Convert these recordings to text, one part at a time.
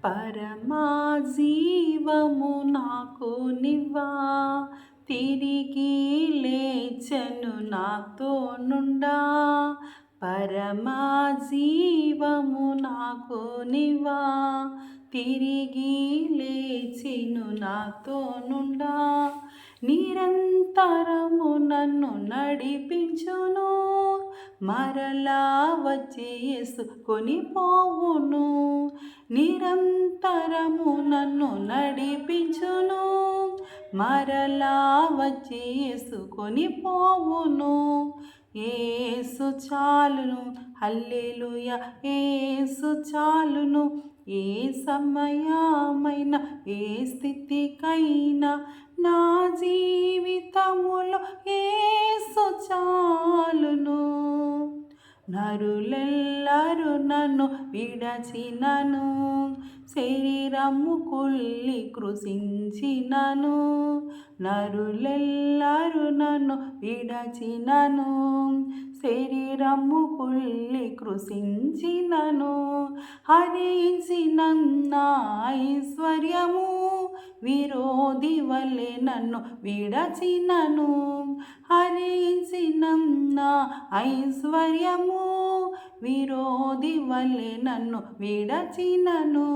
పరమా జీవము నాకు నివ్వా, తిరిగి లేచెను నాతో నుండా. పరమా జీవము నాకు నివ్వా, తిరిగి లేచెను నాతో నుండా. నిరంతరము నన్ను నడిపించును, మరలా వచ్చి యేసుకొని పోవును. నిరంతరము నన్ను నడిపించును, మరలా వచ్చి యేసుకొని పోవును. యేసు చాలును, హల్లెలూయా యేసు చాలును. ఏ సమయమైన ఏ స్థితికైనా నా జీవితములో యేసు చాలును. నరులెల్లరు నన్ను విడచినను, శరీరము కుళ్ళి కృశించినను. నరులెల్లరు నన్ను విడచినను, శరీరము కుళ్ళి కృశించినను. హరించిన నా ఐశ్వర్యము విరోధి వలె నన్ను విడచినను. హరించిన నా ఐశ్వర్యము విరోధి వలె నన్ను విడచినను.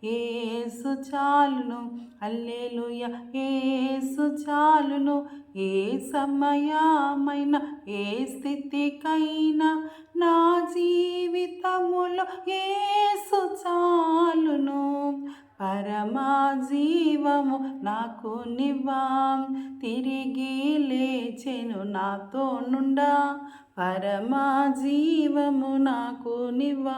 యేసు చాలును, హల్లెలూయా యేసు చాలును. ఏ సమయమైన ఏ స్థితికైనా నా జీవితములో యేసు చాలును. పరమా జీవము నాకు నివ్వా, తిరిగి లేచెను నాతో నుండా. పరమా జీవము నాకు నివ్వా.